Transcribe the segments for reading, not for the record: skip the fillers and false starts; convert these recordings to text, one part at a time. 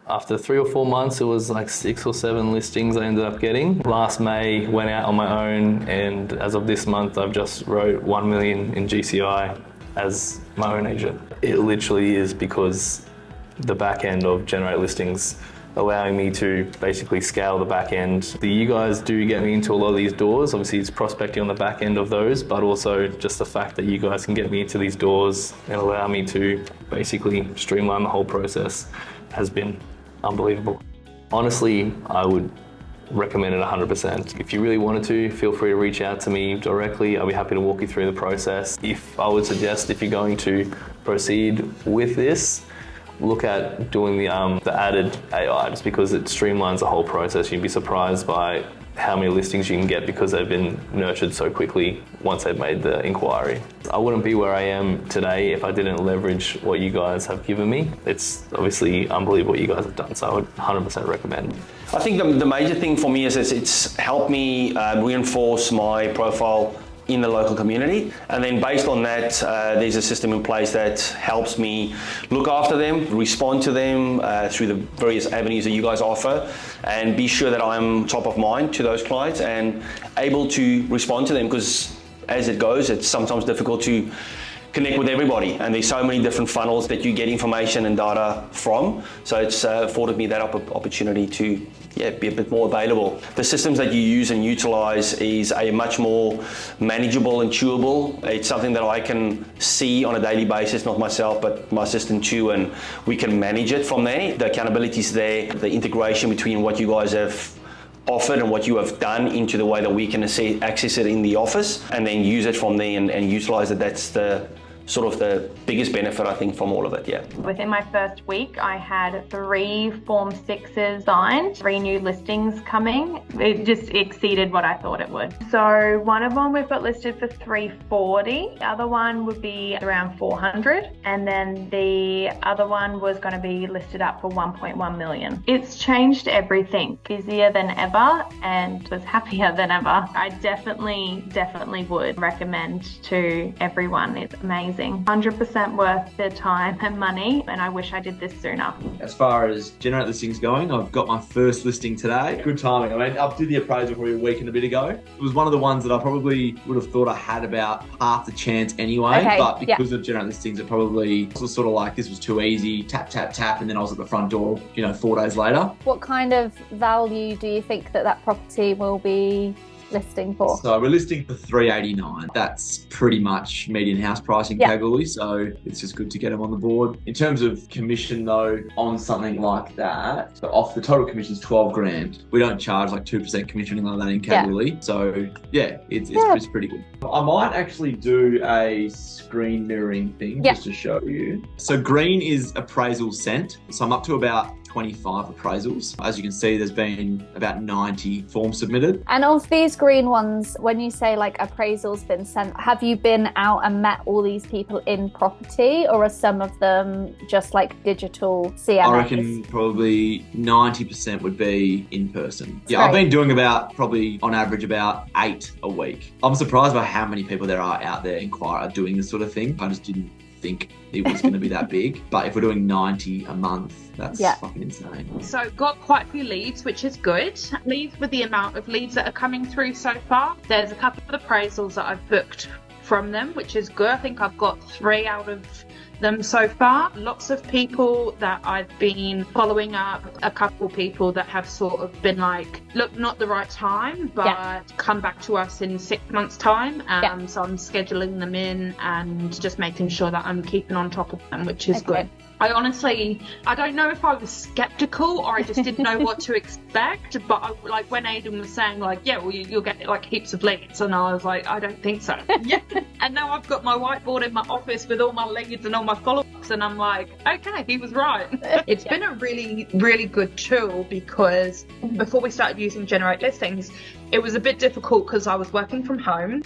After 3 or 4 months, it was like 6 or 7 listings I ended up getting. Last May, went out on my own, and as of this month, I've just wrote 1 million in GCI as my own agent. It literally is because the back end of Generate Listings allowing me to basically scale the back end. You guys do get me into a lot of these doors. Obviously it's prospecting on the back end of those, but also just the fact that you guys can get me into these doors and allow me to basically streamline the whole process has been unbelievable. Honestly, I would recommend it 100%. If you really wanted to, feel free to reach out to me directly. I'll be happy to walk you through the process. If I would suggest, if you're going to proceed with this, look at doing the added AI, just because it streamlines the whole process. You'd be surprised by how many listings you can get because they've been nurtured so quickly once they've made the inquiry. I wouldn't be where I am today if I didn't leverage what you guys have given me. It's obviously unbelievable what you guys have done, so I would 100% recommend. I think the major thing for me is it's helped me reinforce my profile in the local community, and then based on that there's a system in place that helps me look after them, respond to them through the various avenues that you guys offer, and be sure that I'm top of mind to those clients and able to respond to them, because as it goes, it's sometimes difficult to connect with everybody, and there's so many different funnels that you get information and data from, so it's afforded me that opportunity to be a bit more available. The systems that you use and utilize is a much more manageable and chewable. It's something that I can see on a daily basis, not myself, but my assistant too, and we can manage it from there. The accountability is there, the integration between what you guys have offered and what you have done into the way that we can access it in the office and then use it from there and utilize it. That's the sort of the biggest benefit, I think, from all of it, yeah. Within my first week, I had 3 Form 6s signed, 3 new listings coming. It just exceeded what I thought it would. So one of them we've got listed for 340. The other one would be around 400. And then the other one was going to be listed up for 1.1 million. It's changed everything. Busier than ever and was happier than ever. I definitely would recommend to everyone. It's amazing. 100% worth their time and money, and I wish I did this sooner. As far as Generate Listings going, I've got my first listing today. Good timing. I mean, I did the appraisal probably a week and a bit ago. It was one of the ones that I probably would have thought I had about half the chance anyway, but because of Generate Listings, it probably was sort of like this was too easy, tap, tap, tap, and then I was at the front door, 4 days later. What kind of value do you think that property will be listing for? So we're listing for 389. That's pretty much median house price in Kalgoorlie, so it's just good to get them on the board. In terms of commission though, on something like that, so off the total commission is 12 grand. We don't charge like 2% commission like that in Kalgoorlie. So it's pretty good. I might actually do a screen mirroring thing just to show you. So green is appraisal sent. So I'm up to about 25 appraisals. As you can see, there's been about 90 forms submitted. And of these green ones, when you say like appraisals been sent, have you been out and met all these people in property, or are some of them just like digital CMAs? I reckon probably 90% would be in person. Yeah, I've been doing about probably on average about 8 a week. I'm surprised by how many people there are out there doing this sort of thing. I just didn't think it was going to be that big, but if we're doing 90 a month, that's fucking insane. So got quite a few leads, which is good. Pleased with the amount of leads that are coming through so far. There's a couple of appraisals that I've booked from them, which is good. I think I've got 3 out of them so far. Lots of people that I've been following up, a couple people that have sort of been like, look, not the right time, but come back to us in 6 months time. So I'm scheduling them in and just making sure that I'm keeping on top of them, which is good. I don't know if I was skeptical or I just didn't know what to expect, but like when Aidan was saying like, you'll get like heaps of leads, and I was like, I don't think so. And now I've got my whiteboard in my office with all my leads and all my follow-ups, and I'm like, okay, he was right. It's been a really, really good tool, because before we started using Generate Listings, it was a bit difficult because I was working from home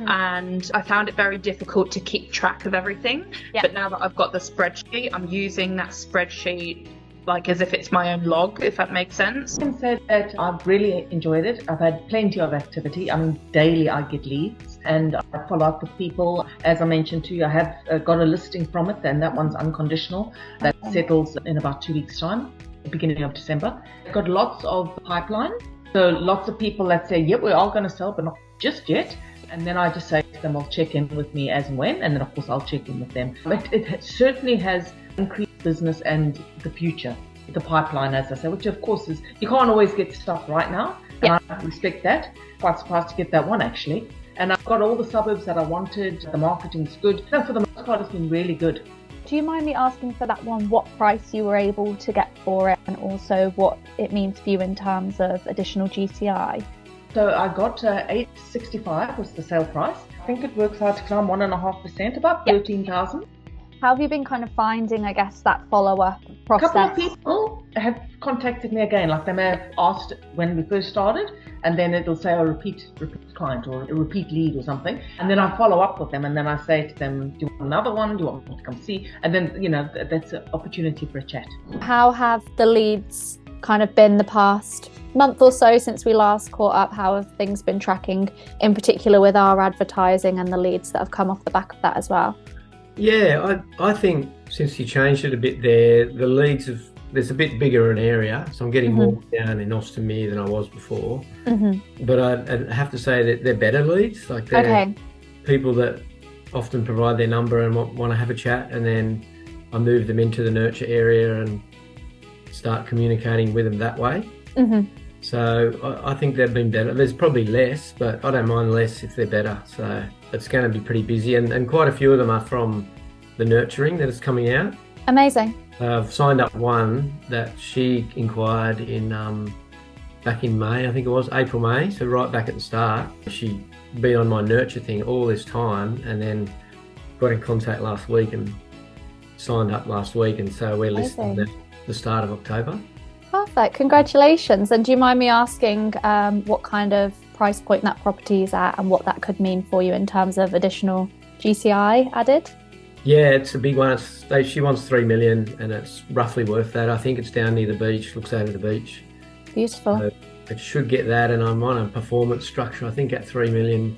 and I found it very difficult to keep track of everything. But now that I've got the spreadsheet, I'm using that spreadsheet like as if it's my own log, if that makes sense. I can say that I've really enjoyed it. I've had plenty of activity. I mean, daily I get leads and I follow up with people. As I mentioned to you, I have got a listing from it, and that one's unconditional. That settles in about 2 weeks' time. beginning of December. I've got lots of pipeline. So lots of people that say, yep, we're all going to sell, but not just yet. And then I just say to them, I'll check in with me as and when. And then, of course, I'll check in with them. But it certainly has increased business and the future, the pipeline, as I say, which, of course, is you can't always get stuff right now. And I respect that. Quite surprised to get that one, actually. And I've got all the suburbs that I wanted. The marketing's good. And for the most part, it's been really good. Do you mind me asking for that one what price you were able to get for it, and also what it means for you in terms of additional GCI? So I got $865 was the sale price. I think it works out to 1.5%, about 13,000. How have you been kind of finding, I guess, that follow-up process? A couple of people have contacted me again, like they may have asked when we first started, and then it'll say a repeat client or a repeat lead or something, and then I follow up with them, and then I say to them, do you want another one? Do you want me to come see? And then, that's an opportunity for a chat. How have the leads kind of been the past month or so since we last caught up? How have things been tracking, in particular with our advertising and the leads that have come off the back of that as well? Yeah, I think since you changed it a bit there, the leads there's a bit bigger an area, so I'm getting more down in Austinmere than I was before. But I have to say that they're better leads, like they're people that often provide their number and want to have a chat, and then I move them into the nurture area and start communicating with them that way. So I think they've been better. There's probably less, but I don't mind less if they're better. So it's going to be pretty busy, and quite a few of them are from the nurturing that is coming out. Amazing. I've signed up one that she inquired in back in May, I think it was, April, May, so right back at the start. She'd been on my nurture thing all this time and then got in contact last week and signed up last week, and so we're listing at the start of October. Perfect, congratulations. And do you mind me asking what kind of price point that property is at and what that could mean for you in terms of additional GCI added? Yeah, it's a big one. She wants 3 million and it's roughly worth that. I think it's down near the beach, looks over the beach. Beautiful. So it should get that, and I'm on a performance structure. I think at 3 million,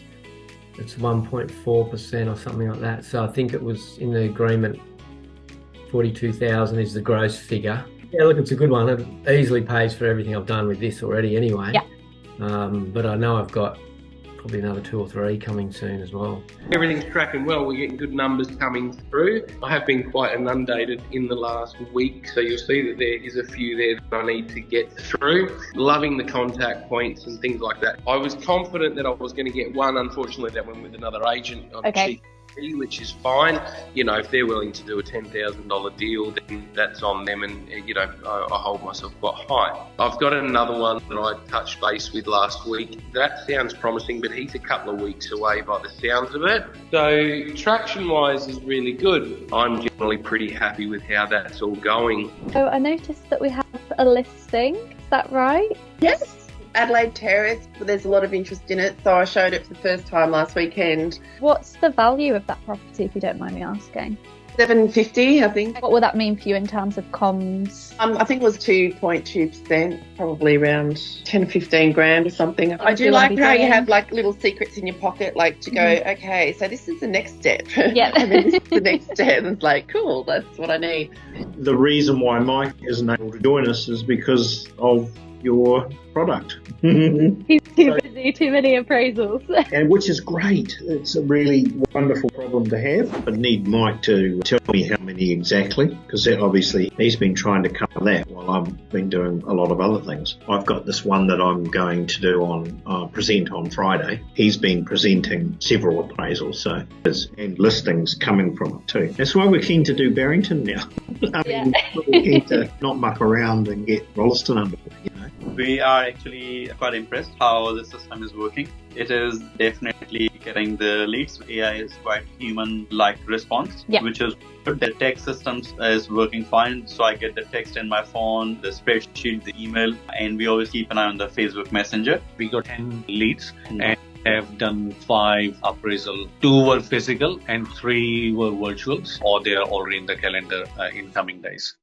it's 1.4% or something like that. So I think it was in the agreement, 42,000 is the gross figure. Yeah, look, it's a good one. It easily pays for everything I've done with this already anyway. Yeah. But I know I've got probably another 2 or 3 coming soon as well. Everything's tracking well. We're getting good numbers coming through. I have been quite inundated in the last week, so you'll see that there is a few there that I need to get through. Loving the contact points and things like that. I was confident that I was going to get one. Unfortunately, that went with another agent on cheap, which is fine. If they're willing to do a $10,000 deal, then that's on them, and I hold myself quite high. I've got another one that I touched base with last week. That sounds promising, but he's a couple of weeks away by the sounds of it. So traction-wise is really good. I'm generally pretty happy with how that's all going. So I noticed that we have a listing, is that right? Yes. Adelaide Terrace, there's a lot of interest in it, so I showed it for the first time last weekend. What's the value of that property, if you don't mind me asking? $750, I think. What would that mean for you in terms of comms? I think it was 2.2%, probably around 10 or 15 grand or something. I do like how you have like little secrets in your pocket, like to go, okay, so this is the next step. Yeah. And then this is the next step. And it's like, cool, that's what I need. The reason why Mike isn't able to join us is because of your product. He's too busy, too many appraisals. And which is great. It's a really wonderful problem to have. I need Mike to tell me how many exactly, because obviously he's been trying to cover that while I've been doing a lot of other things. I've got this one that I'm going to do present on Friday. He's been presenting several appraisals, so and listings coming from it too. That's why we're keen to do Barrington now. We're keen to not muck around and get Rolleston under. We are actually quite impressed how the system is working. It is definitely getting the leads. AI is quite human-like response, which is good. The text system is working fine. So I get the text in my phone, the spreadsheet, the email, and we always keep an eye on the Facebook Messenger. We got 10 leads and have done 5 appraisal. 2 were physical and 3 were virtuals, or they are already in the calendar in coming days.